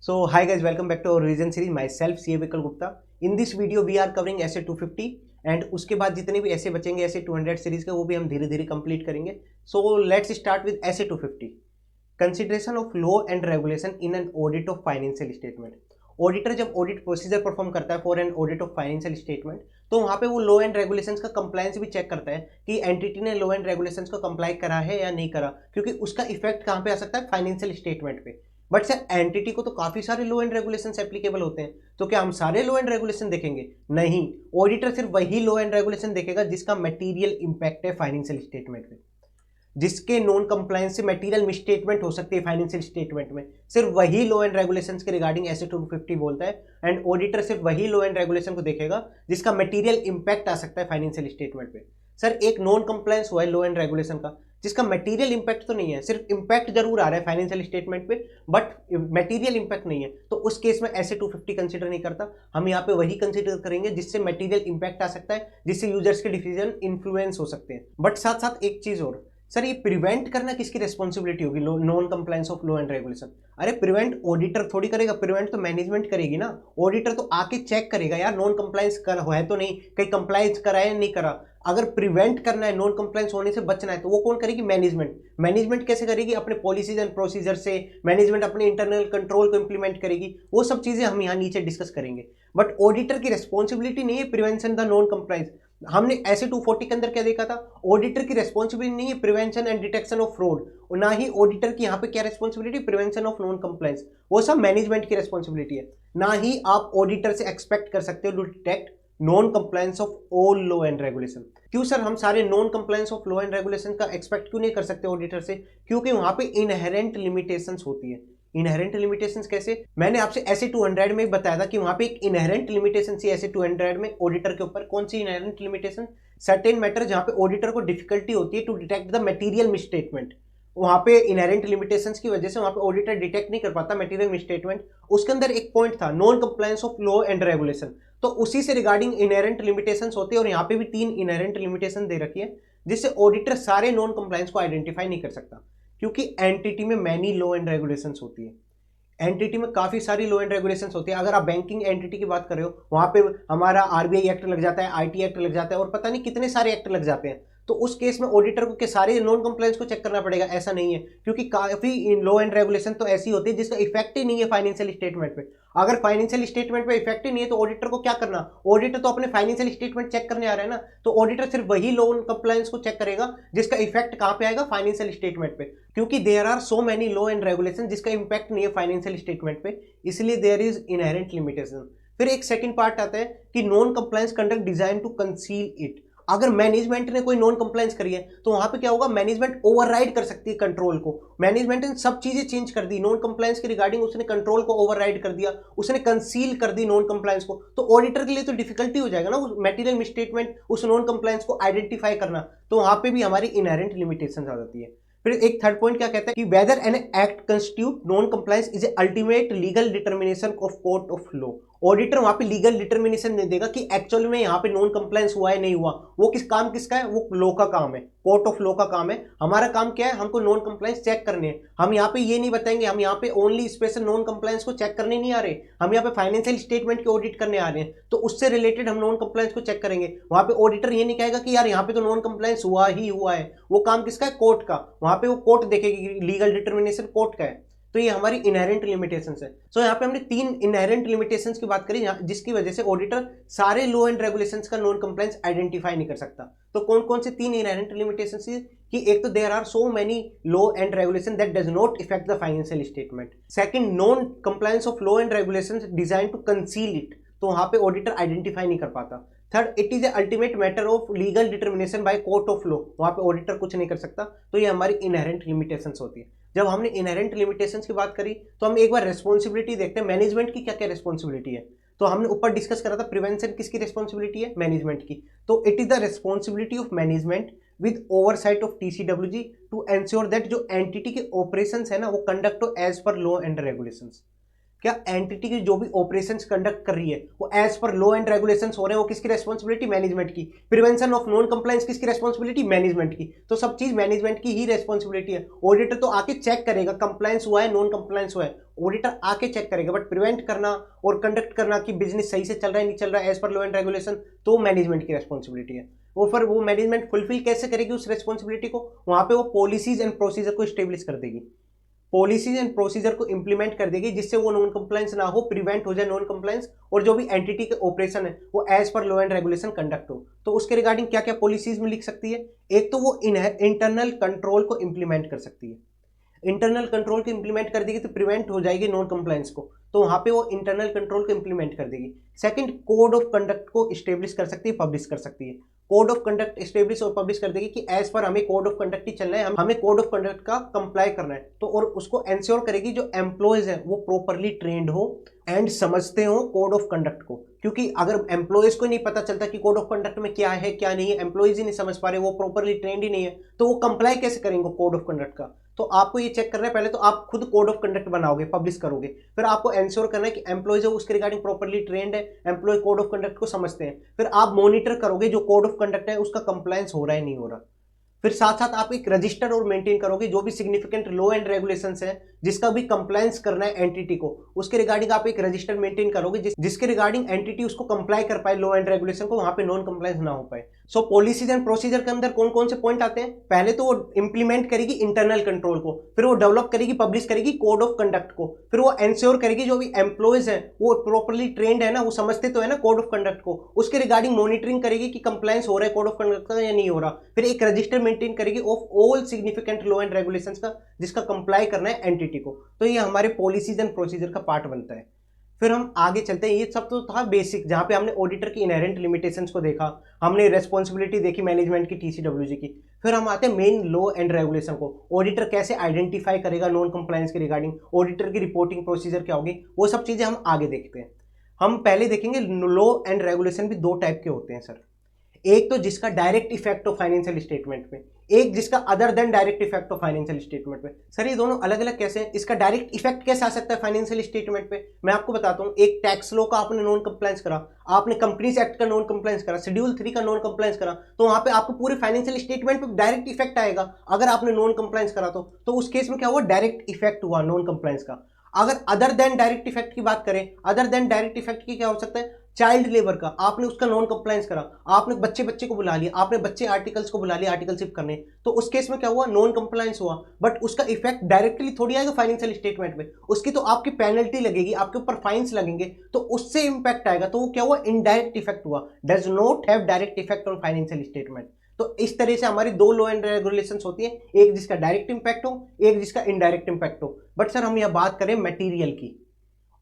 So hi guys, welcome back to our revision series. Myself CA Vikal Gupta. In this video we are covering essay 250 and उसके बाद जितने भी ऐसे बचेंगे ऐसे 200 सीरीज के वो भी हम धीरे धीरे कंप्लीट करेंगे. So let's start with essay 250. Consideration of law and regulation in an audit of financial statement. Auditor जब ऑडिट प्रोसीजर परफॉर्म करता है for an audit of financial statement, तो वहाँ पे वो लॉ एंड रेगुलेशंस का कंप्लायंस भी चेक करता है कि एंटिटी ने लॉ एंड रेगुलेशंस को कंप्लाई करा है या नहीं करा, क्योंकि उसका इफेक्ट कहाँ पे आ सकता है, फाइनेंशियल स्टेटमेंट पे. बट सर एंटिटी को तो काफी सारे लॉ एंड रेगुलेशंस एप्लीकेबल होते हैं, तो क्या हम सारे लॉ एंड रेगुलेशन देखेंगे? नहीं, ऑडिटर सिर्फ वही लॉ एंड रेगुलेशन देखेगा जिसका मटेरियल इंपैक्ट है फाइनेंशियल स्टेटमेंट पे, जिसके नॉन कंप्लायंस से मटेरियल मिसस्टेटमेंट हो सकती है फाइनेंशियल स्टेटमेंट में. सिर्फ वही लॉ एंड रेगुलेशंस के रिगार्डिंग एसे 250 बोलता है. एंड ऑडिटर सिर्फ वही लॉ एंड रेगुलेशन को देखेगा जिसका मटेरियल इंपैक्ट आ सकता है फाइनेंशियल स्टेटमेंट पे. सर एक नॉन कंप्लायंस हुआ है लॉ एंड रेगुलेशन का जिसका मटेरियल इंपैक्ट तो नहीं है, सिर्फ इंपैक्ट जरूर आ रहा है फाइनेंशियल स्टेटमेंट पे बट मटेरियल इंपैक्ट नहीं है, तो उस केस में ऐसे 250 कंसीडर नहीं करता. हम यहाँ पे वही कंसीडर करेंगे जिससे मटेरियल इंपैक्ट आ सकता है, जिससे यूजर्स के डिसीजन इन्फ्लुएंस हो सकते हैं. बट साथ साथ एक चीज और, सर ये प्रिवेंट करना किसकी रेस्पॉन्सिबिलिटी होगी, non compliance of law and regulation? अरे प्रिवेंट ऑडिटर थोड़ी करेगा, प्रिवेंट तो मैनेजमेंट करेगी ना. ऑडिटर तो आके चेक करेगा यार नॉन कंप्लायंस कर है तो नहीं, कहीं कंप्लायंस करा है नहीं करा. अगर प्रिवेंट करना है, नॉन कंप्लायंस होने से बचना है, तो वो कौन करेगी? मैनेजमेंट. मैनेजमेंट कैसे करेगी? अपने पॉलिसीज एंड प्रोसीजर से. मैनेजमेंट अपने इंटरनल कंट्रोल को इंप्लीमेंट करेगी. वो सब चीजें हम यहाँ नीचे डिस्कस करेंगे. बट ऑडिटर की रेस्पॉन्सिबिलिटी नहीं है प्रिवेंशन द नॉन कंप्लायंस. हमने ऐसे 240 के अंदर क्या देखा था, ऑडिटर की रेस्पॉन्सिबिलिटी नहीं है prevention and detection of fraud, और ना ही ऑडिटर की यहाँ पे क्या responsibility, prevention of non compliance. वो सब मैनेजमेंट की रेस्पॉन्सिबिलिटी है. ना ही आप ऑडिटर से एक्सपेक्ट कर सकते हो to detect non compliance of all law and regulation. क्यों सर हम सारे non compliance of law and regulation का एक्सपेक्ट क्यों नहीं कर सकते ऑडिटर से? क्योंकि वहां पे इनहेरेंट लिमिटेशंस होती है. इनहेरेंट लिमिटेशंस कैसे? मैंने आपसे ऐसे 200 में बताया था कि वहां पे एक इनहेरेंट लिमिटेशन थी ऐसे 200 में ऑडिटर के ऊपर. कौन सी इनहेरेंट लिमिटेशन? सर्टेन मैटर जहां पे ऑडिटर को डिफिकल्टी होती है to detect the material misstatement, वहां पे इनहेरेंट लिमिटेशंस की वजह से वहां पे ऑडिटर डिटेक्ट नहीं कर पाता मटेरियल मिसस्टेटमेंट. उसके अंदर एक पॉइंट था non compliance of law and regulation, तो उसी से रिगार्डिंग इनहेरेंट लिमिटेशंस होती है. और यहाँ पे भी 3 इनहेरेंट लिमिटेशन दे रखी है जिससे ऑडिटर सारे नॉन कंप्लायंस को आइडेंटिफाई नहीं कर सकता, क्योंकि एंटिटी में मैनी लॉ एंड रेगुलेशंस होती है. एंटिटी में काफी सारी लॉ एंड रेगुलेशंस होती है. अगर आप बैंकिंग एंटिटी की बात कर रहे हो, वहां पे हमारा आरबीआई एक्ट लग जाता है, आईटी एक्ट लग जाता है, और पता नहीं कितने सारे एक्ट लग जाते हैं. तो उस केस में ऑडिटर को के सारे नॉन कंप्लायंस को चेक करना पड़ेगा? ऐसा नहीं है, क्योंकि काफी लॉ एंड रेगुलेशन तो ऐसी होती है जिसका इफेक्ट ही नहीं है फाइनेंशियल स्टेटमेंट पे. अगर फाइनेंशियल स्टेटमेंट पे इफेक्ट ही नहीं है तो ऑडिटर को क्या करना? ऑडिटर तो अपने फाइनेंशियल स्टेटमेंट चेक करने आ रहा है ना, तो ऑडिटर सिर्फ वही लोन कंप्लायंस को चेक करेगा जिसका इफेक्ट कहां पे आएगा, फाइनेंशियल स्टेटमेंट पे. क्योंकि there are so many law and regulation जिसका इंपैक्ट नहीं है फाइनेंशियल स्टेटमेंट पे, इसलिए देयर इज इनहेरेंट लिमिटेशन. फिर एक सेकंड पार्ट आता है कि non compliance conduct design to conceal it. अगर मैनेजमेंट ने कोई नॉन कंप्लायंस करी है तो वहां पे क्या होगा, मैनेजमेंट ओवरराइड कर सकती है कंट्रोल को. मैनेजमेंट ने सब चीजें चेंज कर दी नॉन कंप्लायंस के रिगार्डिंग, उसने कंट्रोल को ओवरराइड कर दिया, उसने कंसील कर दी नॉन कंप्लायंस को. तो ऑडिटर के लिए तो डिफिकल्टी हो जाएगा ना उस मटेरियल मिसस्टेटमेंट, उस नॉन कंप्लायंस को आइडेंटिफाई करना. तो वहां पे भी हमारी इनहेरेंट लिमिटेशन आ जाती है. फिर एक थर्ड पॉइंट क्या कहता है कि whether an act constitute non compliance is a ultimate legal determination of court of law. Auditor वहां पे लीगल डिटर्मिनेशन नहीं देगा कि एक्चुअल में यहाँ पे नॉन कंप्लायंस हुआ है नहीं हुआ. वो किस काम किसका है? वो लॉ का काम है, कोर्ट ऑफ लॉ का काम है. हमारा काम क्या है? हमको नॉन कंप्लायंस चेक करने हैं. हम यहाँ पे ये नहीं बताएंगे हम यहाँ पे ओनली स्पेशल नॉन कंप्लायंस को चेक करने नहीं आ रहे, हम यहाँ पे फाइनेंशियल स्टेटमेंट की ऑडिट करने आ रहे हैं, तो उससे रिलेटेड हम नॉन कंप्लायंस को चेक करेंगे. वहां पे ऑडिटर ये नहीं कहेगा कि यार यहाँ पे तो नॉन कंप्लायंस हुआ ही हुआ है. वो काम किसका है? कोर्ट का. वहां पे वो कोर्ट देखेगी, लीगल डिटर्मिनेशन कोर्ट का है. तो ये हमारी इनहेरेंट लिमिटेशंस है. सो यहाँ पे हमने 3 इनहेरेंट लिमिटेशंस की बात करी जिसकी वजह से ऑडिटर सारे लॉ एंड रेगुलेशंस का नॉन कंप्लायंस आइडेंटिफाई नहीं कर सकता. तो कौन कौन से 3 इनहेरेंट लिमिटेशंस है कि एक तो there are so many law and regulation that does not affect the financial statement. Second, non compliance of law and regulations design to conceal it, तो वहां पे ऑडिटर आइडेंटिफाई नहीं कर पाता. Third, it is a ultimate matter of legal determination by court of law, वहां पे auditor कुछ नहीं कर सकता. तो ये हमारी इनहेरेंट लिमिटेशंस होती है. जब हमने इनहेरेंट लिमिटेशंस की बात करी तो हम एक बार रेस्पॉन्सिबिलिटी देखते हैं मैनेजमेंट की क्या क्या रेस्पॉन्सिबिलिटी है. तो हमने ऊपर डिस्कस करा था प्रिवेंशन किसकी रेस्पॉन्सिबिलिटी है? मैनेजमेंट की. तो it is the responsibility of management with oversight of TCWG to ensure that जो एंटिटी के ऑपरेशंस है ना वो कंडक्ट हो as per law and regulations. क्या एंटिटी की जो भी ऑपरेशंस कंडक्ट कर रही है वो as per law and regulations हो रहे हैं, वो किसकी रेस्पॉन्सिबिलिटी? मैनेजमेंट की। प्रिवेंशन ऑफ नॉन कंप्लायंस किसकी रेस्पॉन्सिबिलिटी? मैनेजमेंट की। तो सब चीज मैनेजमेंट की ही रेस्पॉन्सिबिलिटी है। ऑडिटर तो आके चेक करेगा कंप्लायंस हुआ है, नॉन कंप्लायंस हुआ है, ऑडिटर आके चेक करेगा, बट प्रिवेंट करना और कंडक्ट करना कि बिजनेस सही से चल रहा है नहीं चल रहा है as per law and regulation, तो मैनेजमेंट की रेस्पॉन्सिबिलिटी है। वो फिर वो मैनेजमेंट फुलफिल कैसे करेगी उस रेस्पॉन्सिबिलिटी को? वहां पे वो पॉलिसीज एंड प्रोसीजर को स्टेब्लिश कर देगी, पॉलिसीज एंड प्रोसीजर को इंप्लीमेंट कर देगी, जिससे वो नॉन कंप्लायंस ना हो, प्रिवेंट हो जाए नॉन कंप्लायंस, और जो भी एंटिटी के ऑपरेशन है वो as per law and regulation conduct हो। तो उसके रिगार्डिंग क्या क्या पॉलिसीज में लिख सकती है? एक तो वो इंटरनल कंट्रोल को इंप्लीमेंट कर सकती है। इंटरनल कंट्रोल को इंप्लीमेंट कर देगी तो प्रिवेंट हो जाएगी नॉन कंप्लायंस को, तो वहां पे वो इंटरनल कंट्रोल को इंप्लीमेंट कर देगी। सेकंड, कोड ऑफ कंडक्ट को स्टेब्लिश कर सकती है, पब्लिश कर सकती है। कोड ऑफ कंडक्ट स्टेब्लिश और पब्लिश कर देगी कि एज पर हमें कोड ऑफ कंडक्ट ही चलना है, हमें कोड ऑफ कंडक्ट का कंप्लाई करना है। तो और उसको एंश्योर करेगी जो एम्प्लॉयज है वो प्रॉपरली ट्रेंड हो एंड समझते हो कोड ऑफ कंडक्ट को, क्योंकि अगर एम्प्लॉयज को नहीं पता चलता कि कोड ऑफ कंडक्ट में क्या है क्या नहीं है, एम्प्लॉयज ही नहीं समझ पा रहे, वो प्रॉपरली ट्रेंड ही नहीं है, तो वो कंप्लाई कैसे करेंगे कोड ऑफ कंडक्ट का? तो आपको ये चेक करना है, पहले तो आप खुद कोड ऑफ कंडक्ट बनाओगे, पब्लिश करोगे, फिर आपको एंश्योर करना है कि एम्प्लॉयज है उसके रिगार्डिंग प्रॉपरली ट्रेंड है, एम्प्लॉय कोड ऑफ कंडक्ट को समझते हैं, फिर आप मॉनिटर करोगे जो कोड ऑफ कंडक्ट है उसका कंप्लायंस हो रहा है नहीं हो रहा। फिर साथ साथ आप एक रजिस्टर और मेंटेन करोगे जो भी सिग्निफिकेंट लॉ एंड रेगुलेशंस है जिसका भी कंप्लायंस करना है एंटिटी को, उसके रिगार्डिंग आप एक रजिस्टर मेंटेन करोगे जिसके रिगार्डिंग एंटिटी उसको कंप्लाई कर पाए लॉ एंड रेगुलेशन को, वहां पे नॉन कंप्लायंस ना हो पाए। सो पॉलिसीज एंड प्रोसीजर के अंदर कौन कौन से पॉइंट आते हैं? पहले तो वो इंप्लीमेंट करेगी इंटरनल कंट्रोल को, फिर वो डेवलप करेगी पब्लिश करेगी कोड ऑफ कंडक्ट को, फिर वो एंश्योर करेगी जो भी एम्प्लॉयज है वो प्रॉपरली ट्रेंड है ना, वो समझते तो है ना कोड ऑफ कंडक्ट को, उसके रिगार्डिंग मॉनिटरिंग करेगी कि कंप्लायंस हो रहा है कोड ऑफ कंडक्ट का या नहीं हो रहा, फिर एक रजिस्टर मेंटेन करेगी of all significant law and regulations का जिसका कंप्लाई करना है एंटिटी को। तो ये हमारे पॉलिसीज एंड प्रोसीजर का पार्ट बनता है। फिर हम आगे चलते हैं, ये सब तो था बेसिक जहां पे हमने ऑडिटर की इनहेरेंट लिमिटेशंस को देखा, हमने रेस्पॉन्सिबिलिटी देखी मैनेजमेंट की, टीसीडब्ल्यूजी की। फिर हम आते हैं मेन लॉ एंड रेगुलेशन को, ऑडिटर कैसे आइडेंटिफाई करेगा नॉन कंप्लायंस के रिगार्डिंग, ऑडिटर की रिपोर्टिंग प्रोसीजर क्या होगी, वो सब चीजें हम आगे देखते हैं। हम पहले देखेंगे लॉ एंड रेगुलेशन भी दो टाइप के होते हैं सर, एक तो जिसका डायरेक्ट इफेक्ट हो फाइनेंशियल स्टेटमेंट में, एक जिसका अदर देन डायरेक्ट इफेक्ट हो फाइनेंशियल स्टेटमेंट में। सर ये दोनों अलग अलग कैसे हैं? इसका डायरेक्ट इफेक्ट कैसे आ सकता है फाइनेंशियल स्टेटमेंट पे? मैं आपको बताता हूं, एक टैक्स लॉ का आपने नॉन कंप्लायंस करा, आपने कंपनीज एक्ट का नॉन कंप्लायंस करा, शेड्यूल 3 का नॉन कंप्लायंस करा, तो वहां पे आपको पूरे फाइनेंशियल स्टेटमेंट पे डायरेक्ट इफेक्ट आएगा अगर आपने नॉन कंप्लायंस करा तो उस केस में क्या हुआ? डायरेक्ट इफेक्ट हुआ नॉन कंप्लायंस का। अगर अदर देन डायरेक्ट इफेक्ट की बात करें, अदर देन डायरेक्ट इफेक्ट की क्या हो सकता है? चाइल्ड लेबर का, आपने उसका नॉन कंप्लायंस करा, आपने बच्चे को बुला लिया, आपने बच्चे आर्टिकल्स को बुला लिया आर्टिकलशिप करने, तो उस केस में क्या हुआ? नॉन कंप्लायंस हुआ, बट उसका इफेक्ट डायरेक्टली थोड़ी आएगा फाइनेंशियल स्टेटमेंट में, उसकी तो आपकी पेनल्टी लगेगी, आपके ऊपर फाइन्स लगेंगे, तो उससे इंपैक्ट आएगा, तो वो क्या हुआ? इनडायरेक्ट इफेक्ट हुआ, does not have direct effect on financial statement. तो इस तरह से हमारी दो लॉ एंड रेगुलेशंस होती है, एक जिसका डायरेक्ट इंपैक्ट हो, एक जिसका इनडायरेक्ट इंपैक्ट हो। बट सर हम यह बात करें मटेरियल की,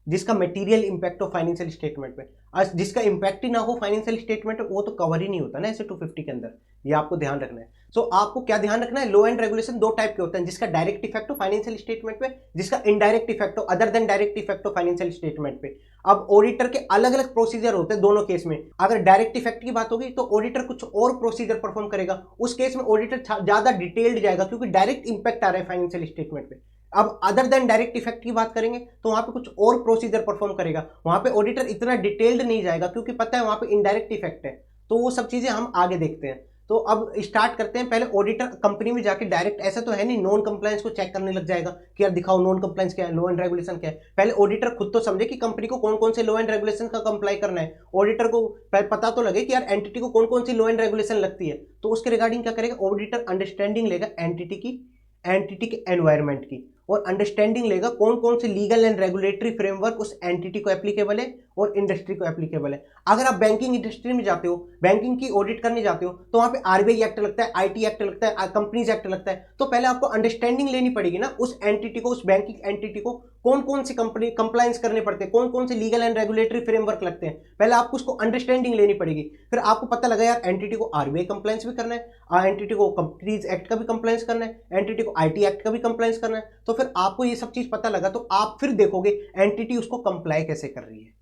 जिसका मटेरियल इंपैक्ट हो फाइनेंशियल स्टेटमेंट पे, आज जिसका इंपैक्ट ही ना हो फाइनेंशियल स्टेटमेंट, वो तो कवर ही नहीं होता ना ऐसे 250 के अंदर, ये आपको ध्यान रखना है। सो आपको क्या ध्यान रखना है? लॉ एंड रेगुलेशन दो टाइप के होते हैं, जिसका डायरेक्ट इफेक्ट हो फाइनेंशियल स्टेटमेंट पे, जिसका इनडायरेक्ट इफेक्ट हो अदर देन डायरेक्ट इफेक्ट हो फाइनेंशियल स्टेटमेंट पे। अब ऑडिटर के अलग अलग प्रोसीजर होते हैं दोनों केस में। अगर डायरेक्ट इफेक्ट की बात होगी तो ऑडिटर कुछ और प्रोसीजर परफॉर्म करेगा, उस केस में ऑडिटर ज्यादा डिटेल्ड जाएगा क्योंकि डायरेक्ट इंपैक्ट आ रहा है फाइनेंशियल स्टेटमेंट पे। अब अदर देन डायरेक्ट इफेक्ट की बात करेंगे तो वहां पे कुछ और प्रोसीजर परफॉर्म करेगा, वहां पे ऑडिटर इतना डिटेल्ड नहीं जाएगा क्योंकि पता है वहां पे इनडायरेक्ट इफेक्ट है। तो वो सब चीजें हम आगे देखते हैं। तो अब स्टार्ट करते हैं, पहले ऑडिटर कंपनी में जाके डायरेक्ट, ऐसा तो है नहीं नॉन कंप्लायंस को चेक करने लग जाएगा कि यार दिखाओ नॉन कंप्लायंस क्या है, लॉ एंड रेगुलेशन क्या है। पहले ऑडिटर खुद तो समझे कि कंपनी को कौन कौन से लॉ एंड रेगुलेशन का कंप्लाई करना है, ऑडिटर को पता तो लगे कि यार एंटिटी को कौन कौन सी लॉ एंड रेगुलेशन लगती है। तो उसके रिगार्डिंग क्या करेगा? ऑडिटर अंडरस्टैंडिंग लेगा एंटिटी के एनवायरमेंट की, और अंडरस्टैंडिंग लेगा कौन कौन से लीगल एंड रेगुलेटरी फ्रेमवर्क उस एंटिटी को एप्लीकेबल है और इंडस्ट्री को एप्लीकेबल है। अगर आप बैंकिंग इंडस्ट्री में जाते हो, बैंकिंग की ऑडिट करने जाते हो, तो वहां पे आरबीआई एक्ट लगता है, आईटी एक्ट लगता है, कंपनीज एक्ट लगता है। तो पहले आपको अंडरस्टैंडिंग लेनी पड़ेगी ना उस एंटिटी को, उस बैंकिंग एंटिटी को कौन कौन सी कंपनी कंप्लायंस करने पड़ते हैं, कौन कौन से लीगल एंड रेगुलेटरी फ्रेमवर्क लगते हैं, पहले आपको उसको अंडरस्टैंडिंग लेनी पड़ेगी। फिर आपको पता लगा यार एंटिटी को आरबीआई कंप्लायंस भी करना है, एंटिटी को कंपनीज एक्ट का भी कंप्लायंस करना है, एंटिटी को आईटी एक्ट का भी कंप्लायंस करना है। तो फिर आपको ये सब चीज पता लगा तो आप फिर देखोगे एंटिटी उसको कंप्लाई कैसे कर रही है।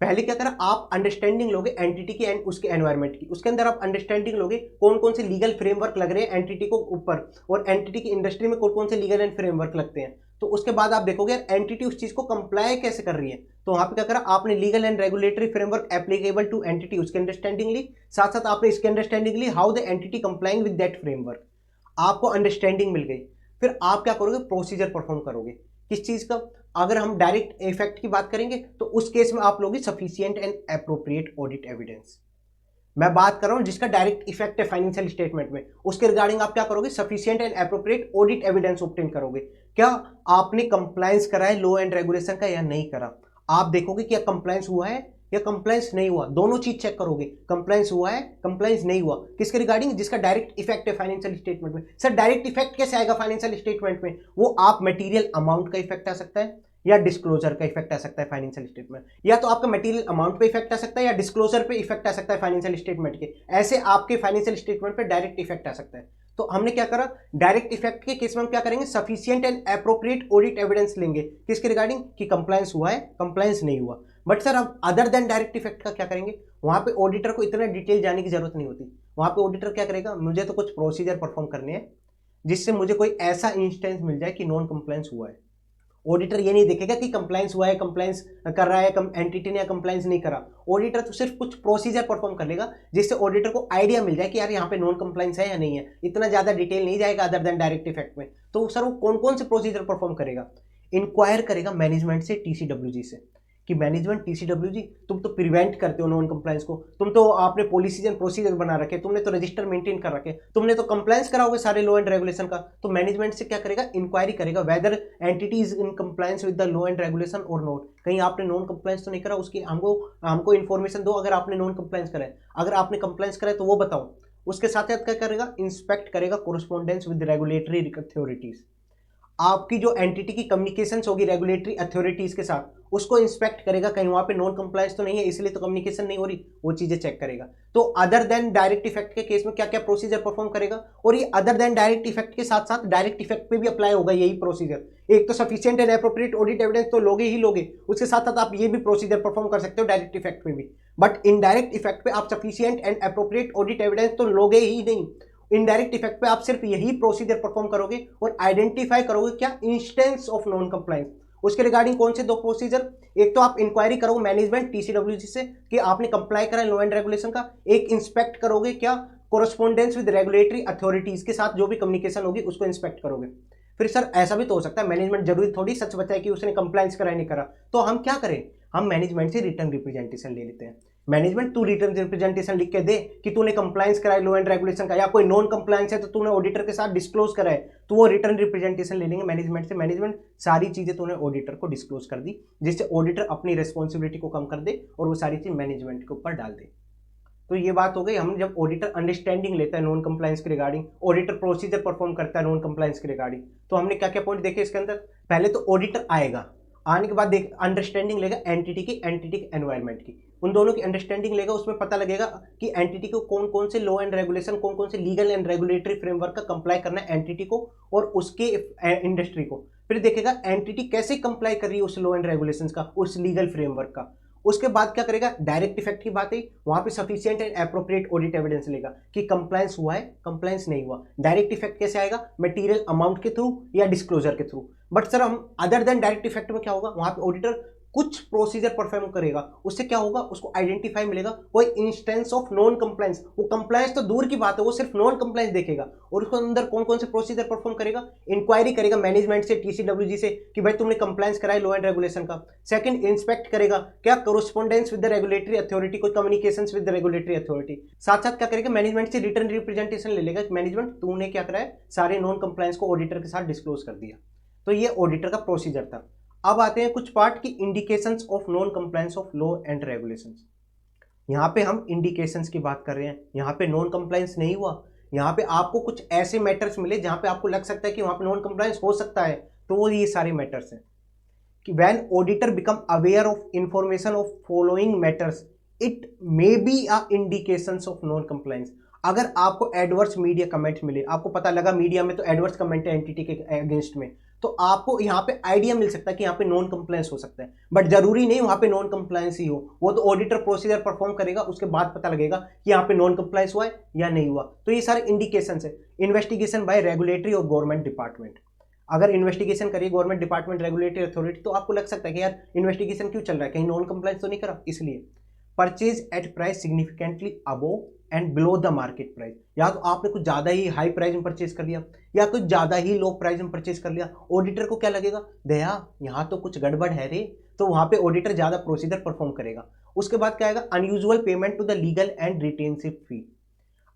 पहले क्या करा? आप अंडरस्टैंडिंग लोगे एंटिटी की एंड उसके एनवायरनमेंट की, उसके अंदर आप अंडरस्टैंडिंग लोगे कौन कौन से लीगल फ्रेमवर्क लग रहे हैं एंटिटी को ऊपर, और एंटिटी की इंडस्ट्री में कौन कौन से लीगल एंड फ्रेमवर्क लगते हैं। तो उसके बाद आप देखोगे यार एंटिटी उस चीज को कंप्लाई कैसे कर रही है, तो वहां पे क्या करा आपने, legal and regulatory framework applicable to entity, उसकी अंडरस्टैंडिंग ली, साथ साथ आपने इसकी अंडरस्टैंडिंग ली how the entity complying with that framework, आपको अंडरस्टैंडिंग मिल गई। फिर आप क्या करोगे, प्रोसीजर परफॉर्म करोगे किस चीज का। अगर हम डायरेक्ट इफेक्ट की बात करेंगे तो उस केस में आप लोगे sufficient and appropriate audit evidence. मैं बात कर रहा हूं जिसका डायरेक्ट इफेक्ट है फाइनेंशियल स्टेटमेंट में, उसके रिगार्डिंग आप क्या करोगे, sufficient and appropriate audit evidence obtain करोगे। क्या आपने कंप्लायंस करा है लॉ एंड रेगुलेशन का या नहीं करा, आप देखोगे क्या कंप्लायंस हुआ है या कंप्लायंस नहीं हुआ, दोनों चीज चेक करोगे, कंप्लायंस हुआ है कंप्लायंस नहीं हुआ, किसके रिगार्डिंग, जिसका डायरेक्ट इफेक्ट है फाइनेंशियल स्टेटमेंट में। सर डायरेक्ट इफेक्ट कैसे आएगा फाइनेंशियल स्टेटमेंट में, वो आप मटेरियल अमाउंट का इफेक्ट आ सकता है या डिस्क्लोजर का इफेक्ट आ सकता है फाइनेंशियल स्टेटमेंट, या तो आपका मटेरियल अमाउंट पे इफेक्ट आ सकता है या डिस्क्लोजर पे इफेक्ट आ सकता है फाइनेंशियल स्टेटमेंट के, ऐसे आपके फाइनेंशियल स्टेटमेंट पे डायरेक्ट इफेक्ट आ सकता है। तो हमने क्या करा, डायरेक्ट इफेक्ट के केस में हम क्या करेंगे, sufficient and appropriate audit evidence लेंगे, किसके रिगार्डिंग, कि कंप्लायंस हुआ है कंप्लायंस नहीं हुआ। बट सर अब अदर देन डायरेक्ट इफेक्ट का क्या करेंगे, वहां पे ऑडिटर को इतना डिटेल जाने की जरूरत नहीं होती, वहां पे ऑडिटर क्या करेगा, मुझे तो कुछ प्रोसीजर परफॉर्म करने हैं जिससे मुझे कोई ऐसा इंस्टेंस मिल जाए कि नॉन कंप्लायंस हुआ है। ऑडिटर ये नहीं देखेगा कि कंप्लायंस हुआ है, कंप्लायंस कर रहा है एंटिटी ने, या कंप्लायंस नहीं करा, ऑडिटर तो सिर्फ कुछ प्रोसीजर परफॉर्म कर लेगा जिससे ऑडिटर को आइडिया मिल जाए कि यार यहाँ पे नॉन कंप्लायंस है या नहीं है, इतना ज्यादा डिटेल नहीं जाएगा अदर देन डायरेक्ट इफेक्ट में। तो सर वो कौन कौन से प्रोसीजर परफॉर्म करेगा, इंक्वायर करेगा मैनेजमेंट से, टीसीडब्ल्यूजी से, कि मैनेजमेंट टीसीडब्ल्यूजी तुम तो प्रिवेंट करते हो नॉन कंप्लायंस को, तुम तो आपने पॉलिसीज एंड प्रोसीजर बना रखे, तुमने तो रजिस्टर मेंटेन कर रखे, तुमने तो कंप्लायंस कराओगे सारे लॉ एंड रेगुलेशन का, तो मैनेजमेंट से क्या करेगा, इंक्वायरी करेगा whether entity is in compliance with the law and regulation और नॉट, कहीं आपने नॉन कंप्लायंस तो नहीं करा, उसकी हमको इन्फॉर्मेशन दो, अगर आपने नॉन कंप्लायंस करा है, अगर आपने कंप्लायंस करा है तो वो बताओ। उसके साथ साथ क्या करेगा, इंस्पेक्ट करेगा कोरस्पोंडेंस विद रेगुलेटरी अथॉरिटीज, आपकी जो एंटिटी की कम्युनिकेशन होगी रेगुलेटरी अथॉरिटीज के साथ, उसको इंस्पेक्ट करेगा, कहीं वहां पे नॉन कंप्लायंस तो नहीं है इसलिए तो कम्युनिकेशन नहीं हो रही, वो चीजें चेक करेगा। तो अदर देन डायरेक्ट इफेक्ट के केस में क्या क्या प्रोसीजर परफॉर्म करेगा, और ये अदर देन डायरेक्ट इफेक्ट के साथ साथ डायरेक्ट इफेक्ट पे भी अप्लाई होगा यही प्रोसीजर। एक तो sufficient and appropriate audit evidence तो लोगे ही लोगे, उसके साथ साथ आप ये भी प्रोसीजर परफॉर्म कर सकते हो डायरेक्ट इफेक्ट पे भी, बट इनडायरेक्ट इफेक्ट पे आप sufficient and appropriate audit evidence तो लोगे ही नहीं, इनडायरेक्ट इफेक्ट पे आप सिर्फ यही प्रोसीजर परफॉर्म करोगे और आइडेंटिफाई करोगे क्या, इंस्टेंस ऑफ नॉन कंप्लायंस। उसके रिगार्डिंग कौन से दो प्रोसीजर, एक तो आप इंक्वायरी करोगे मैनेजमेंट टीसीडब्ल्यूजी से कि आपने कंप्लाई करा लॉ एंड रेगुलेशन का, एक इंस्पेक्ट करोगे क्या, कोरस्पोंडेंस विद रेगुलेटरी अथॉरिटीज के साथ जो भी कम्युनिकेशन होगी उसको इंस्पेक्ट करोगे। फिर सर ऐसा भी तो हो सकता है मैनेजमेंट जरूरी थोड़ी सच बताए कि उसने कंप्लायंस करा नहीं करा, तो हम क्या करें, हम मैनेजमेंट से रिटर्न रिप्रेजेंटेशन ले लेते हैं, मैनेजमेंट तू रिटर्न रिप्रेजेंटेशन लिख के दे कि तूने कंप्लायंस कराया लॉ एंड रेगुलेशन का, या कोई नॉन कंप्लायंस है तो तूने ऑडिटर के साथ डिस्क्लोज करा है, तो वो रिटर्न रिप्रेजेंटेशन ले लेंगे मैनेजमेंट से, मैनेजमेंट सारी चीजें तूने ऑडिटर को डिस्क्लोज कर दी, जिससे ऑडिटर अपनी रिस्पॉन्सिबिलिटी को कम कर दे और वो सारी चीज मैनेजमेंट के ऊपर डाल दे। तो ये बात हो गई, हम जब ऑडिटर अंडरस्टैंडिंग लेता है नॉन कंप्लायंस के रिगार्डिंग, ऑडिटर प्रोसीजर परफॉर्म करता है नॉन कंप्लायंस के रिगार्डिंग, तो हमने क्या क्या पॉइंट देखे इसके अंदर, पहले तो ऑडिटर आएगा, आने के बाद देख अंडरस्टैंडिंग लेगा एंटिटी की एनवायरमेंट की, उन दोनों की अंडरस्टैंडिंग लेगा, उसमें पता लगेगा कि एंटिटी को कौन कौन से लॉ एंड रेगुलेशन, कौन कौन से लीगल एंड रेगुलेटरी फ्रेमवर्क का कंप्लाई करना है एंटिटी को और उसके इंडस्ट्री को। फिर देखेगा एंटिटी कैसे कंप्लाई कर रही है उस लॉ एंड रेगुलेशन का, उस लीगल फ्रेमवर्क का। उसके बाद क्या करेगा, डायरेक्ट इफेक्ट की बात है, वहां पे sufficient and appropriate audit evidence लेगा कि कंप्लायंस हुआ है कंप्लायंस नहीं हुआ। डायरेक्ट इफेक्ट कैसे आएगा, मटेरियल अमाउंट के थ्रू या डिस्क्लोजर के थ्रू। बट सर हम अदर देन डायरेक्ट इफेक्ट में क्या होगा, वहां पे ऑडिटर कुछ प्रोसीजर परफॉर्म करेगा, उससे क्या होगा, उसको आइडेंटिफाई मिलेगा कोई इंस्टेंस ऑफ नॉन कंप्लायंस, वो कंप्लायंस तो दूर की बात है, वो सिर्फ नॉन कंप्लायंस देखेगा और उसके अंदर कौन कौन से प्रोसीजर परफॉर्म करेगा, इंक्वायरी करेगा मैनेजमेंट से टीसीडब्ल्यूजी से कि भाई तुमने कंप्लायंस कराया लॉ एंड रेगुलेशन का। सेकंड इंस्पेक्ट करेगा क्या, correspondence with the regulatory authority, कोई communication with the regulatory authority. साथ साथ क्या करेगा, मैनेजमेंट से रिटर्न रिप्रेजेंटेशन ले लेगा, मैनेजमेंट तूने क्या करा है, सारे नॉन कंप्लायंस को ऑडिटर के साथ डिस्क्लोज कर दिया। तो ये ऑडिटर का प्रोसीजर था। अब आते हैं कुछ पार्ट की indications of non compliance of law and regulations. यहाँ पे हम इंडिकेशंस की बात कर रहे हैं, यहाँ पे नॉन कंप्लायंस नहीं हुआ, यहाँ पे आपको कुछ ऐसे मैटर्स मिले जहाँ पे आपको लग सकता है कि वहाँ पे नॉन कंप्लायंस हो सकता है, तो वो ये सारे मैटर्स हैं कि when auditor become aware of information of following matters it may be a indications of non compliance. अगर आपको एडवर्स मीडिया कमेंट्स मिले, आपको पता लगा मीडिया में तो एडवर्स कमेंट है एंटिटी के अगेंस्ट में, तो आपको यहाँ पे आइडिया मिल सकता है कि यहाँ पे नॉन कंप्लायंस हो सकता है, बट जरूरी नहीं वहां पे नॉन कंप्लायंस ही हो, वो तो ऑडिटर प्रोसीजर परफॉर्म करेगा, उसके बाद पता लगेगा कि यहाँ पे नॉन कंप्लायंस हुआ है या नहीं हुआ। तो ये सारे इंडिकेशंस है, इन्वेस्टिगेशन बाय रेगुलेटरी और गवर्नमेंट डिपार्टमेंट। अगर इन्वेस्टिगेशन करिए गवर्नमेंट डिपार्टमेंट रेगुलेटरी अथॉरिटी, तो आपको लग सकता है कि यार इन्वेस्टिगेशन क्यों चल रहा है, कहीं नॉन कंप्लायंस तो नहीं करा, इसलिए। Purchase at price significantly above and below the market price, या तो आपने कुछ ज्यादा ही हाई प्राइस में परचेज कर लिया या कुछ ज्यादा ही लो प्राइस में परचेज कर लिया, ऑडिटर को क्या लगेगा, दया यहाँ तो कुछ गड़बड़ है रे, तो वहां पे ऑडिटर ज्यादा प्रोसीजर परफॉर्म करेगा। उसके बाद क्या आएगा, unusual payment to the legal and retentive fee.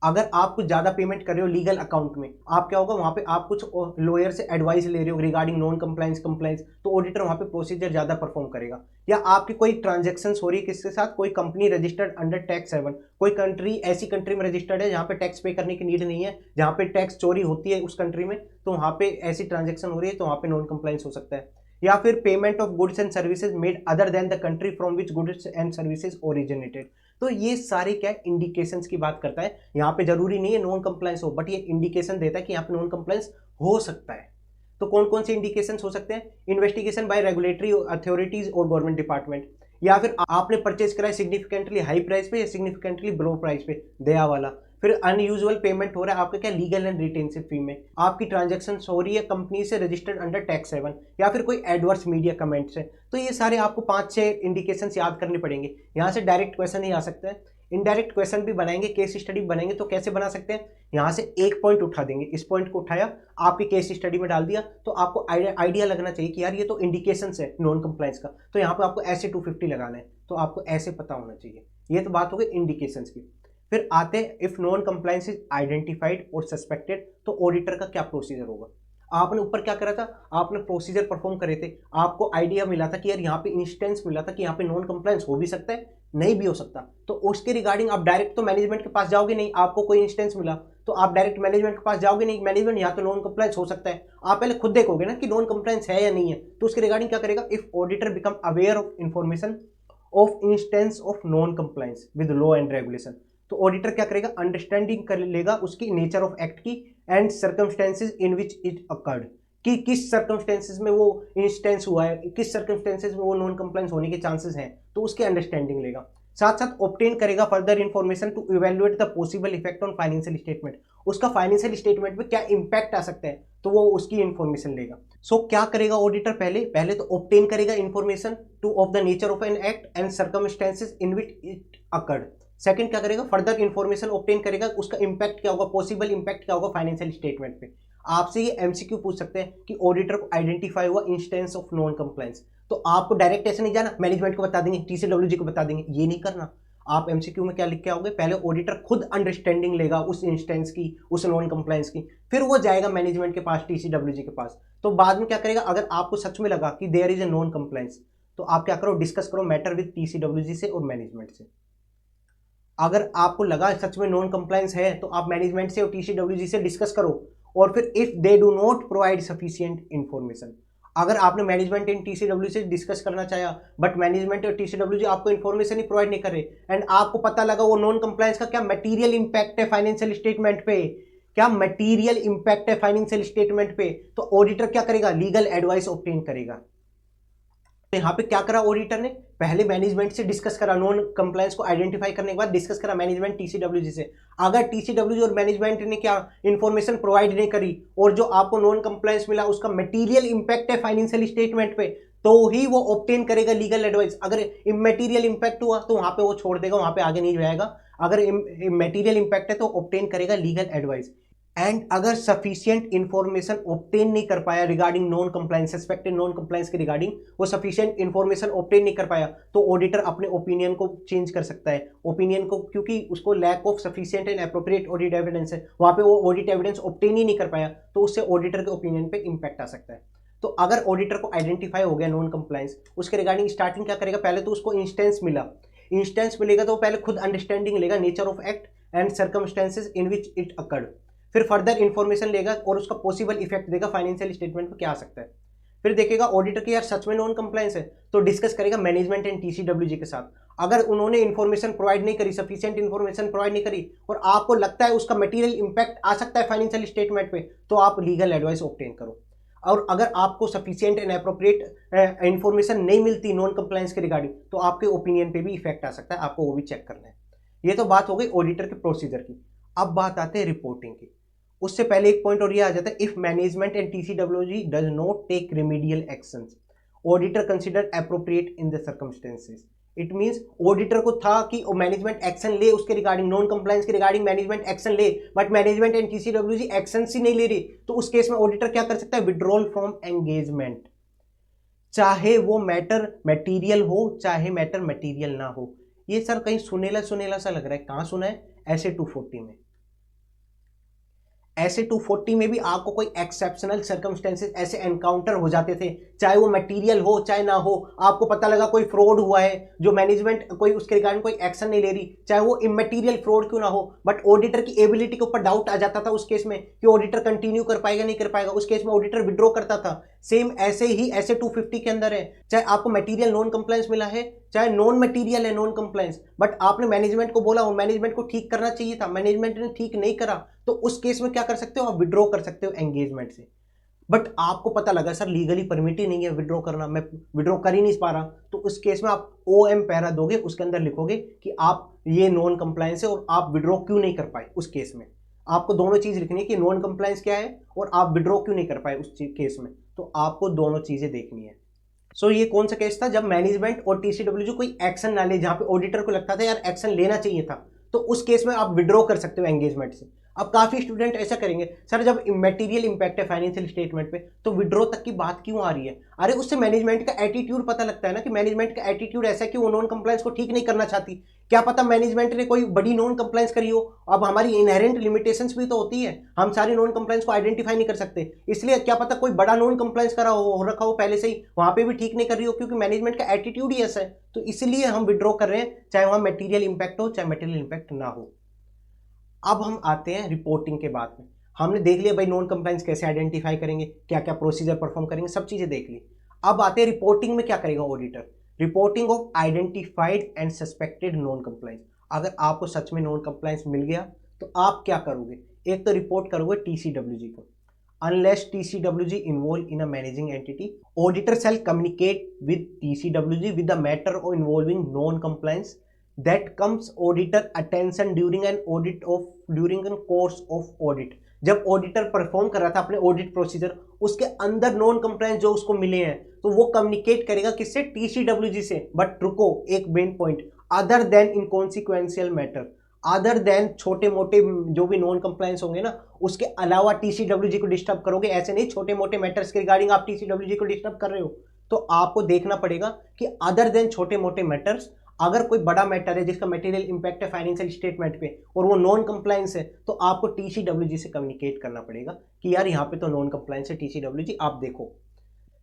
अगर आप कुछ ज्यादा पेमेंट कर रहे हो लीगल अकाउंट में, आप क्या होगा वहां पे आप कुछ लॉयर से एडवाइस ले रहे हो रिगार्डिंग नॉन कंप्लायंस कंप्लायंस, तो ऑडिटर वहां पे प्रोसीजर ज्यादा परफॉर्म करेगा। या आपकी कोई ट्रांजेक्शन हो रही है किसके साथ, कोई company registered under tax haven, कोई कंट्री ऐसी कंट्री में रजिस्टर्ड है जहां पे टैक्स पे करने की नीड नहीं है, जहां पे टैक्स चोरी होती है उस कंट्री में, तो वहां पे ऐसी ट्रांजेक्शन हो रही है तो वहां पे नॉन कंप्लायंस हो सकता है। या फिर payment of goods and services made other than the country from which goods and services originated. तो ये सारे क्या इंडिकेशंस की बात करता है। यहाँ पे जरूरी नहीं है नॉन कंप्लायंस हो, बट ये इंडिकेशन देता है कि यहाँ पे नॉन कंप्लायंस हो सकता है। तो कौन कौन से इंडिकेशंस हो सकते हैं, इन्वेस्टिगेशन बाय रेगुलेटरी अथॉरिटीज और गवर्नमेंट डिपार्टमेंट, या फिर आपने परचेज करा है सिग्निफिकेंटली हाई प्राइस पे या सिग्निफिकेंटली बिलो प्राइस पे, दया वाला। फिर अनयूजुअल पेमेंट हो रहा है आपका क्या लीगल एंड रिटेंसिव फी में, आपकी ट्रांजैक्शन हो रही है कंपनी से रजिस्टर्ड अंडर टैक्स हेवन, या फिर कोई एडवर्स मीडिया कमेंट्स है। तो ये सारे आपको 5-6 इंडिकेशंस याद करने पड़ेंगे। यहाँ से डायरेक्ट क्वेश्चन ही आ सकता है, इनडायरेक्ट क्वेश्चन भी बनाएंगे, केस स्टडी बनाएंगे। तो कैसे बना सकते हैं, यहाँ से एक पॉइंट उठा देंगे, इस पॉइंट को उठाया आपकी केस स्टडी में डाल दिया, तो आपको आइडिया लगना चाहिए कि यार ये तो इंडिकेशंस है नॉन कंप्लायंस का, तो यहाँ पे आपको ऐसे 250 लगाना है, तो आपको ऐसे पता होना चाहिए। ये तो बात हो गई इंडिकेशंस की। फिर आते हैं if non compliance is identified और सस्पेक्टेड, तो ऑडिटर का क्या प्रोसीजर होगा। आपने ऊपर क्या करा था, आपने प्रोसीजर परफॉर्म करे थे, आपको आइडिया मिला था कि यार यहाँ पे इंस्टेंस मिला था कि यहाँ पे नॉन कंप्लायंस हो भी सकता है, नहीं भी हो सकता, तो उसके रिगार्डिंग आप डायरेक्ट तो मैनेजमेंट के पास जाओगे नहीं। आपको कोई इंस्टेंस मिला तो आप डायरेक्ट मैनेजमेंट के पास जाओगे नहीं, मैनेजमेंट यहाँ तो नॉन कंप्लायंस हो सकता है, आप पहले खुद देखोगे ना कि नॉन कंप्लायंस है या नहीं है। तो उसके रिगार्डिंग क्या करेगा, if auditor become aware of information of instance of non compliance with law and regulation, तो ऑडिटर क्या करेगा, अंडरस्टैंडिंग कर लेगा उसकी नेचर ऑफ एक्ट की and circumstances in which it occurred, कि किस सर्कमस्टेंसेज में वो इंस्टेंस हुआ है, किस सर्कमस्टेंसेज में वो नॉन कंप्लायंस होने के चांसेस हैं, तो उसकी अंडरस्टैंडिंग लेगा। साथ साथ ऑब्टेन करेगा further information to evaluate the possible effect on financial statement, उसका फाइनेंशियल स्टेटमेंट में क्या इंपैक्ट आ सकता है, तो वो उसकी इंफॉर्मेशन लेगा। सो क्या करेगा ऑडिटर, पहले तो ऑब्टेन करेगा information two of the nature of an act and circumstances in which it occurred. Second क्या करेगा, फर्दर इंफॉर्मेशन ऑब्टेन करेगा, उसका इंपैक्ट क्या होगा, पॉसिबल इंपैक्ट क्या होगा फाइनेंशियल स्टेटमेंट पे। आपसे ये एमसीक्यू पूछ सकते हैं कि ऑडिटर को आइडेंटिफाई हुआ इंस्टेंस ऑफ नॉन कंप्लायंस, तो आपको डायरेक्ट ऐसे नहीं जाना मैनेजमेंट को बता देंगे, टीसीडब्ल्यूजी को बता देंगे, ये नहीं करना। आप एमसीक्यू में क्या लिख के आओगे, पहले ऑडिटर खुद अंडरस्टैंडिंग लेगा उस इंस्टेंस की, उस नॉन कंप्लायंस की, फिर वो जाएगा मैनेजमेंट के पास, टीसीडब्ल्यूजी के पास। तो बाद में क्या करेगा, अगर आपको सच में लगा कि there is a non compliance, तो आप क्या करो, डिस्कस करो मैटर विद टीसीडब्ल्यूजी से और मैनेजमेंट से। अगर आपको लगा सच में नॉन कंप्लायंस है, तो आप मैनेजमेंट से और टीसीडब्ल्यूजी से डिस्कस करो। और फिर if they do not provide sufficient information, अगर आपने मैनेजमेंट एंड टीसीडब्ल्यू से डिस्कस करना चाहा बट मैनेजमेंट और टीसीडब्ल्यूजी आपको इंफॉर्मेशन ही प्रोवाइड नहीं कर रहे, एंड आपको पता लगा वो नॉन कंप्लायंस का क्या मटेरियल इंपैक्ट है फाइनेंशियल स्टेटमेंट पे, क्या मटेरियल इंपैक्ट है फाइनेंशियल स्टेटमेंट पे, तो ऑडिटर क्या करेगा, लीगल एडवाइस ऑब्टेन करेगा। तो यहाँ पे क्या करा ऑडिटर ने, पहले मैनेजमेंट से डिस्कस करा, नॉन कंप्लायंस को आइडेंटिफाई करने के बाद डिस्कस करा मैनेजमेंट टीसीडब्ल्यूजी से। अगर टीसीडब्ल्यूजी और मैनेजमेंट ने क्या इंफॉर्मेशन प्रोवाइड नहीं करी और जो आपको नॉन कंप्लायंस मिला उसका मटेरियल इंपैक्ट है फाइनेंशियल स्टेटमेंट पे, तो ही वो ऑब्टेन करेगा लीगल एडवाइस। अगर इमैटेरियल इंपैक्ट हुआ तो वहां पे वो छोड़ देगा, वहां पे आगे नहीं जाएगा। अगर मटेरियल इंपैक्ट है तो ऑब्टेन करेगा लीगल एडवाइस। एंड अगर सफिशिएंट इंफॉर्मेशन ऑब्टेन नहीं कर पाया regarding non compliance, suspected non compliance के रिगार्डिंग वो सफिशिएंट इंफॉर्मेशन ऑब्टेन नहीं कर पाया, तो ऑडिटर अपने ओपिनियन को चेंज कर सकता है, ओपिनियन को, क्योंकि उसको lack of sufficient and appropriate audit evidence है, वहां पे वो ऑडिट एविडेंस ऑब्टेन ही नहीं कर पाया, तो उससे ऑडिटर के ओपिनियन पे इंपैक्ट आ सकता है। तो अगर ऑडिटर को आइडेंटिफाई हो गया नॉन कंप्लायंस, उसके रिगार्डिंग स्टार्टिंग क्या करेगा, पहले तो उसको इंस्टेंस मिला, इंस्टेंस मिलेगा तो पहले खुद अंडरस्टैंडिंग लेगा nature of act and circumstances in which it occurred, फिर फर्दर इंफॉर्मेशन लेगा और उसका पॉसिबल इफेक्ट देगा फाइनेंशियल स्टेटमेंट में क्या आ सकता है। फिर देखेगा ऑडिटर की यार सच में नॉन कंप्लायंस है, तो डिस्कस करेगा मैनेजमेंट एंड टीसीडब्ल्यूजी के साथ। अगर उन्होंने इंफॉर्मेशन प्रोवाइड नहीं करी, सफिशिएंट इंफॉर्मेशन प्रोवाइड नहीं करी और आपको लगता है उसका मटेरियल इंपैक्ट आ सकता है फाइनेंशियल स्टेटमेंट पे, तो आप लीगल एडवाइस ऑब्टेन करो। और अगर आपको सफिशिएंट एंड एप्रोप्रिएट इंफॉर्मेशन नहीं मिलती नॉन कंप्लायंस के रिगार्डिंग, तो आपके ओपिनियन पे भी इफेक्ट आ सकता है, आपको वो भी चेक करना है। ये तो बात हो गई ऑडिटर के प्रोसीजर की। अब बात आते हैं रिपोर्टिंग की। उससे पहले एक पॉइंट और ये आ जाता है, if management and TCWG does not take remedial actions auditor consider appropriate in the circumstances. It means auditor को था कि मैनेजमेंट एक्शन ले उसके रिगार्डिंग, नॉन कंप्लायंस के रिगार्डिंग मैनेजमेंट एक्शन ले, but management and TCWG action ही नहीं ले रही, तो उस केस में ऑडिटर क्या कर सकता है, विड्रॉल फ्रॉम एंगेजमेंट, चाहे वो मैटर मटेरियल हो चाहे मैटर मटेरियल ना हो। ये सर कहीं सुनेला सुनेला सा लग रहा है, कहां सुना है, ऐसे 240 में। ऐसे 240 में भी आपको कोई एक्सेप्शनल सर्कमस्टेंसेस ऐसे एनकाउंटर हो जाते थे, चाहे वो मटेरियल हो चाहे ना हो, आपको पता लगा कोई फ्रॉड हुआ है जो मैनेजमेंट कोई उसके रिगार्डिंग कोई एक्शन नहीं ले रही, चाहे वो इमटेरियल फ्रॉड क्यों ना हो, बट ऑडिटर की एबिलिटी के ऊपर डाउट आ जाता था उस केस में कि ऑडिटर कंटिन्यू कर पाएगा नहीं कर पाएगा, उस केस में ऑडिटर विड्रॉ करता था। सेम ऐसे ही ऐसे 250 के अंदर है, चाहे आपको मटेरियल नॉन कंप्लायंस मिला है चाहे नॉन मटेरियल है नॉन कंप्लायंस, बट आपने मैनेजमेंट को बोला और मैनेजमेंट को ठीक करना चाहिए था, मैनेजमेंट ने ठीक नहीं करा, तो उस केस में क्या कर सकते हो, आप विड्रॉ कर सकते हो एंगेजमेंट से। बट आपको पता लगा सर लीगली परमिट ही नहीं है विड्रॉ करना, मैं विड्रॉ कर ही नहीं पा रहा, तो उस केस में आप OM पैरा दोगे, उसके अंदर लिखोगे कि आप ये नॉन कंप्लायंस है और आप विड्रॉ क्यों नहीं कर पाए। उस केस में आपको दोनों चीज लिखनी है कि नॉन कंप्लायंस क्या है और आप विड्रॉ क्यों नहीं कर पाए उस केस में, तो आपको दोनों चीजें देखनी है। सो ये कौन सा केस था, जब मैनेजमेंट और टीसीडब्ल्यूजी कोई एक्शन ना ले, जहां पे ऑडिटर को लगता था यार एक्शन लेना चाहिए था, तो उस केस में आप विड्रॉ कर सकते हो एंगेजमेंट से। अब काफी स्टूडेंट ऐसा करेंगे, सर जब मटेरियल इंपैक्ट है फाइनेंशियल स्टेटमेंट पे तो विड्रॉ तक की बात क्यों आ रही है, अरे उससे मैनेजमेंट का एटीट्यूड पता लगता है ना कि मैनेजमेंट का एटीट्यूड ऐसा है कि वो नॉन कंप्लायंस को ठीक नहीं करना चाहती, क्या पता मैनेजमेंट ने कोई बड़ी नॉन कंप्लायंस करी हो। अब हमारी इनहेरेंट लिमिटेशंस भी तो होती है, हम सारी नॉन कंप्लायंस को आइडेंटिफाई नहीं कर सकते, इसलिए क्या पता कोई बड़ा नॉन कंप्लायंस करा हो रखा हो पहले से ही, वहां पे भी ठीक नहीं कर रही हो, क्योंकि मैनेजमेंट का एटीट्यूड ही ऐसा है, तो इसलिए हम विड्रॉ कर रहे हैं, चाहे वहां मटेरियल इंपैक्ट हो चाहे मटेरियल इंपैक्ट ना हो। अब हम आते हैं रिपोर्टिंग के बाद में, हमने देख लिया भाई नॉन कंप्लायंस कैसे आइडेंटिफाई करेंगे, क्या क्या प्रोसीजर परफॉर्म करेंगे, सब चीजें देख ली। अब आते हैं रिपोर्टिंग में क्या करेगा auditor, reporting of identified and suspected non compliance. अगर आपको सच में नॉन कंप्लायंस मिल गया तो आप क्या करोगे, एक तो रिपोर्ट करोगे टीसीडब्ल्यूजी को, unless TCWG involve in a managing entity auditor shall communicate with TCWG with the matter involving non compliance that comes auditor attention during an audit of during an course of audit। जब auditor perform कर रहा था अपने audit procedure, उसके अंदर non compliance जो उसको मिले हैं तो वो कम्युनिकेट करेगा किससे, टीसीडब्ल्यूजी से। बट रुको, एक main point, other than inconsequential matter, other than छोटे मोटे जो भी नॉन कंप्लायंस होंगे ना, उसके अलावा टीसीडब्ल्यूजी को डिस्टर्ब करोगे, ऐसे नहीं छोटे मोटे मैटर्स के रिगार्डिंग आप टीसीडब्ल्यूजी को डिस्टर्ब कर रहे हो, तो आपको देखना पड़ेगा कि अदर देन छोटे मोटे मैटर्स, अगर कोई बड़ा मैटर है जिसका मटेरियल इंपैक्ट है फाइनेंशियल स्टेटमेंट पे और वो नॉन कंप्लायंस है, तो आपको टीसीडब्ल्यूजी से कम्युनिकेट करना पड़ेगा कि यार यहाँ पे तो नॉन कंप्लायंस है, टीसीडब्ल्यूजी आप देखो।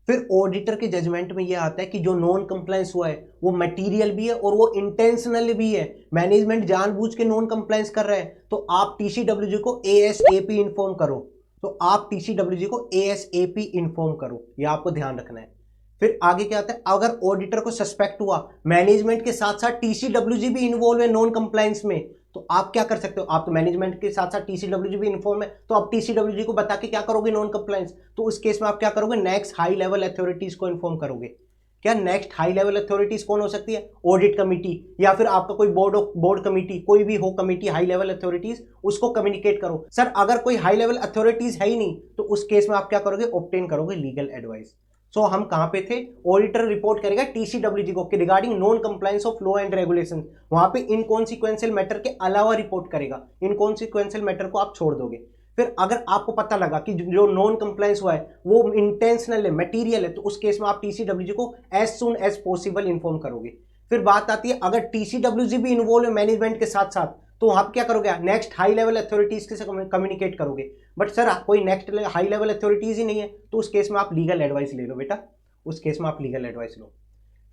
फिर ऑडिटर के जजमेंट में ये आता है कि जो नॉन कंप्लायंस हुआ है वो मटेरियल भी है और वो इंटेंशनल भी है, मैनेजमेंट जानबूझ के नॉन कंप्लायंस कर रहा है, तो आप टीसीडब्ल्यूजी को ASAP इन्फॉर्म करो, तो आप टीसीडब्ल्यूजी को ASAP इन्फॉर्म करो, ये आपको ध्यान रखना है। फिर आगे क्या आता है, अगर ऑडिटर को सस्पेक्ट हुआ मैनेजमेंट के साथ साथ टीसीडब्ल्यूजी भी इन्वॉल्व है नॉन कंप्लायंस में, तो आप क्या कर सकते हो, आप तो मैनेजमेंट के साथ साथ टीसीडब्ल्यूजी भी इन्फॉर्म है, तो आप टीसीडब्ल्यूजी को बता के क्या करोगे, नॉन कंप्लायंस, तो उस केस में आप क्या करोगे, नेक्स्ट हाई लेवल अथॉरिटीज को इन्फॉर्म करोगे। क्या नेक्स्ट हाई लेवल अथॉरिटीज कौन हो सकती है, ऑडिट कमिटी या फिर आपका कोई बोर्ड कमिटी, कोई भी हो कमिटी हाई लेवल अथॉरिटीज, उसको कम्युनिकेट करो। सर अगर कोई हाई लेवल अथॉरिटीज है ही नहीं, तो उस केस में आप क्या करोगे, ऑब्टेन करोगे लीगल एडवाइस। सो हम कहां पे थे, ऑडिटर रिपोर्ट करेगा टीसीडब्ल्यूजी को regarding non compliance of law and regulation, वहां पे इनकॉन्सिक्वेंशियल मैटर के अलावा रिपोर्ट करेगा, इनकॉन्सिक्वेंशियल मैटर को आप छोड़ दोगे। फिर अगर आपको पता लगा कि जो नॉन कंप्लायंस हुआ है वो इंटेंशनल है, मटेरियल है, तो उस केस में आप टीसीडब्ल्यूजी को as soon as possible inform करोगे। फिर बात आती है अगर टीसीडब्ल्यूजी भी इन्वॉल्व है मैनेजमेंट के साथ साथ, तो वहां पर क्या करोगे, नेक्स्ट हाई लेवल अथॉरिटीज के साथ कम्युनिकेट करोगे। बट सर कोई नेक्स्ट हाई लेवल अथॉरिटीज ही नहीं है, तो उस केस में आप लीगल एडवाइस ले लो बेटा, उस केस में आप लीगल एडवाइस लो।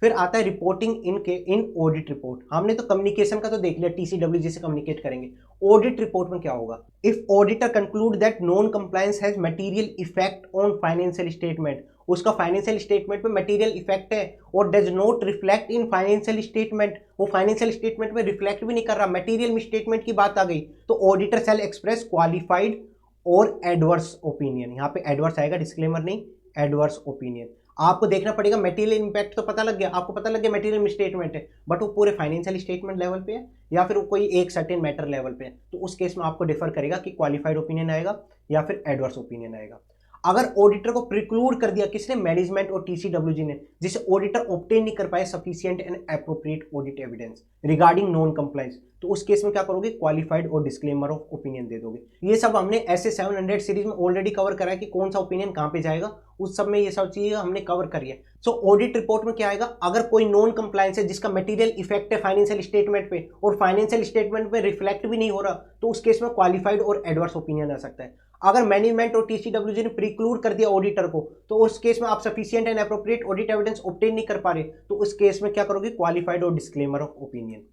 फिर आता है रिपोर्टिंग इन ऑडिट रिपोर्ट। हमने तो कम्युनिकेशन का तो देख लिया, टीसीडब्ल्यूजी से कम्युनिकेट करेंगे। ऑडिट रिपोर्ट में क्या होगा, if auditor conclude that non compliance has material effect on financial statement, उसका फाइनेंशियल स्टेटमेंट पे मटेरियल इफेक्ट है और does not reflect in financial statement, वो फाइनेंशियल स्टेटमेंट में रिफ्लेक्ट भी नहीं कर रहा, मटेरियल स्टेटमेंट की बात आ गई, तो ऑडिटर शैल एक्सप्रेस क्वालिफाइड और एडवर्स ओपिनियन। यहाँ पे एडवर्स आएगा, डिस्क्लेमर नहीं, एडवर्स ओपिनियन। आपको देखना पड़ेगा मटेरियल इंपैक्ट तो पता लग गया, आपको पता लग गया मटेरियल मिसस्टेटमेंट है, बट वो पूरे फाइनेंशियल स्टेटमेंट लेवल पे है या फिर कोई एक सर्टेन मैटर लेवल पे है, तो उस केस में आपको डिफर करेगा कि क्वालिफाइड ओपिनियन आएगा या फिर एडवर्स ओपिनियन आएगा। अगर ऑडिटर को प्रिक्लूड कर दिया किसने, मैनेजमेंट और टीसीडब्ल्यूजी ने, जिसे ऑडिटर ऑब्टेन नहीं कर पाए sufficient and appropriate audit evidence regarding non compliance, तो उस केस में क्या करोगे, क्वालिफाइड और डिस्क्लेमर ऑफ ओपिनियन दे दोगे। ये सब हमने ऐसे 700 सीरीज में ऑलरेडी कवर करा है कि कौन सा ओपिनियन कहां पे जाएगा, उस सब में ये सब चीजें हमने कवर करी है। सो ऑडिट रिपोर्ट में क्या आएगा, अगर कोई नॉन कंप्लायंस है जिसका मटेरियल इफेक्ट है फाइनेंशियल स्टेटमेंट पे और फाइनेंशियल स्टेटमेंट पे रिफ्लेक्ट भी नहीं हो रहा, तो उस केस में क्वालिफाइड और एडवर्स ओपिनियन आ सकता है। अगर मैनेजमेंट और टीसीडब्ल्यूजी ने प्रीक्लूड कर दिया ऑडिटर को, तो उस केस में आप sufficient and appropriate audit evidence obtain नहीं कर पा रहे, तो उस केस में क्या करोगे, क्वालिफाइड और डिस्क्लेमर ऑफ ओपिनियन।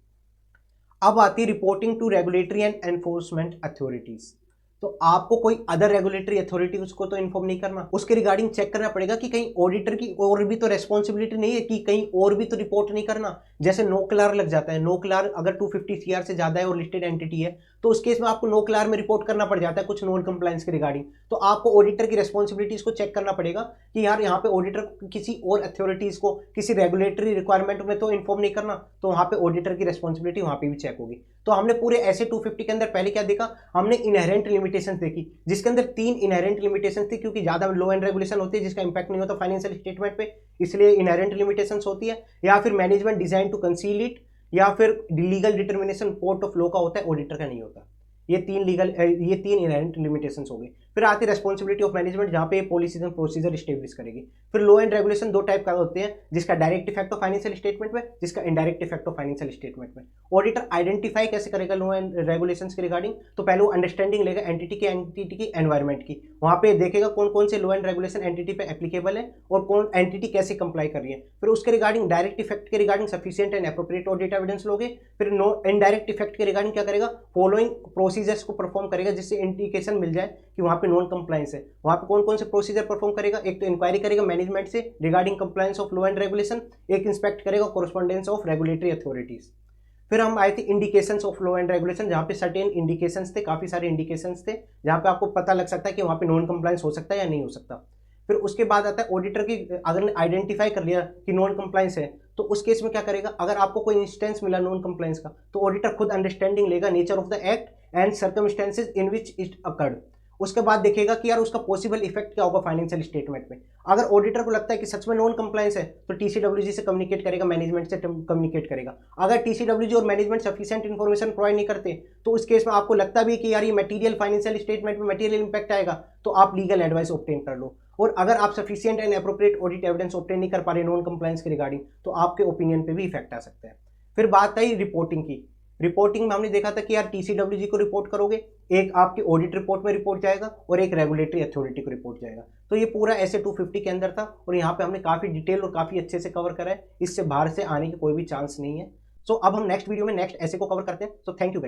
अब आती है reporting to regulatory and enforcement authorities. तो आपको कोई अदर रेगुलेटरी अथॉरिटी उसको तो इन्फॉर्म नहीं करना, उसके रिगार्डिंग चेक करना पड़ेगा कि कहीं ऑडिटर की और भी तो रेस्पॉन्सिबिलिटी नहीं है कि कहीं और भी तो रिपोर्ट नहीं करना। जैसे नो क्लार लग जाता है, नो क्लार अगर 250 सीआर से ज्यादा है और लिस्टेड एंटिटी है, तो उस केस में आपको नो क्लार में रिपोर्ट करना पड़ जाता है कुछ नॉन कंप्लायंस के रिगार्डिंग। तो आपको ऑडिटर की रेस्पॉन्सिबिलिटीज को चेक करना पड़ेगा कि यार यहाँ पे ऑडिटर किसी और अथॉरिटीज को किसी रेगुलेटरी रिक्वायरमेंट में तो इन्फॉर्म नहीं करना, तो वहां पे ऑडिटर की रेस्पॉन्सिबिलिटी वहां पे भी चेक होगी। तो हमने पूरे ऐसे 250 के अंदर पहले क्या देखा, हमने इनहेरेंट लिमिटेशंस देखी, जिसके अंदर 3 इनहेरेंट लिमिटेशंस थी, क्योंकि ज्यादा लो एंड रेगुलेशन होती है जिसका इंपैक्ट नहीं होता फाइनेंशियल स्टेटमेंट पे, इसलिए इनहेरेंट लिमिटेशंस होती है। या फिर management design to conceal it, या फिर legal determination court of law का होता है, ऑडिटर का नहीं होता। ये 3 इनहेरेंट लिमिटेशंस हो गई। फिर आती है रेस्पॉन्सिबिलिटी ऑफ मैनेजमेंट, जहां पे पॉलिसीज एंड प्रोसीजर स्टेब्लिश करेगी। फिर लॉ एंड रेगुलेशन 2 टाइप का होते हैं, जिसका direct effect of financial statement में, जिसका indirect effect of financial statement में। ऑडिटर आइडेंटिफाई कैसे करेगा लॉ एंड रेगुलेशंस के रिगार्डिंग, तो पहले वो अंडरस्टैंडिंग लेगा एंटिटी की एनवायरमेंट की, वहां पे देखेगा कौन कौन से लॉ एंड रेगुलेशन एंटिटी पे एप्लीकेबल है और कौन एंटिटी कैसे कंप्लाई कर रही है। फिर उसके रिगार्डिंग डायरेक्ट इफेक्ट के regarding sufficient and appropriate audit evidence लोगे। फिर नो इनडायरेक्ट इफेक्ट के रिगार्डिंग क्या करेगा, फॉलोइंग प्रोसीजर्स को परफॉर्म करेगा, जिससे इंडिकेशन मिल जाए कि वहां पे नॉन कंप्लायंस है। वहां पे कौन कौन से प्रोसीजर परफॉर्म करेगा, एक तो इंक्वायरी करेगा मैनेजमेंट से regarding compliance of law and regulation, एक इंस्पेक्ट करेगा कोरस्पोंडेंस ऑफ रेगुलेटरी अथॉरिटीज। फिर हम आए थे indications of law and regulation, जहां पे सर्टेन इंडिकेशंस थे, काफी सारे इंडिकेशंस थे जहां पे आपको पता लग सकता है कि वहां पे नॉन कंप्लायंस हो सकता है या नहीं हो सकता। फिर उसके बाद आता है ऑडिटर की, अगर आइडेंटिफाई कर लिया कि नॉन कंप्लायंस है, तो उस केस में क्या करेगा, अगर आपको कोई इंस्टेंस मिला नॉन कंप्लायंस का, तो ऑडिटर खुद अंडरस्टैंडिंग लेगा nature of the act and circumstances in which it occurred. उसके बाद देखेगा कि यार उसका पॉसिबल इफेक्ट क्या होगा फाइनेंशियल स्टेटमेंट में। अगर ऑडिटर को लगता है कि सच में नॉन कंप्लायंस है, तो टीसीडब्ल्यूजी से कम्युनिकेट करेगा, मैनेजमेंट से कम्युनिकेट करेगा। अगर टीसीडब्ल्यूजी और मैनेजमेंट सफिशिएंट इन्फॉर्मेशन प्रोवाइड नहीं करते, तो उस केस में आपको लगता भी कि यार ये मटेरियल फाइनेंशियल स्टेटमेंट में मटेरियल इंपैक्ट आएगा, तो आप लीगल एडवाइस ऑब्टेन कर लो। और अगर आप sufficient and appropriate audit evidence obtain नहीं कर पा रहे नॉन कंप्लायंस के रिगार्डिंग, तो आपके ओपिनियन पे भी इफेक्ट आ सकता है। फिर बात आई रिपोर्टिंग की। रिपोर्टिंग में हमने देखा था कि यार टीसीडब्ल्यूजी को रिपोर्ट करोगे, एक आपकी ऑडिट रिपोर्ट में रिपोर्ट जाएगा और एक रेगुलेटरी अथॉरिटी को रिपोर्ट जाएगा। तो ये पूरा ऐसे 250 के अंदर था और यहाँ पे हमने काफी डिटेल और काफी अच्छे से कवर करा है, इससे बाहर से आने की कोई भी चांस नहीं है। सो अब हम नेक्स्ट वीडियो में नेक्स्ट ऐसे को कवर करते हैं। So thank you guys.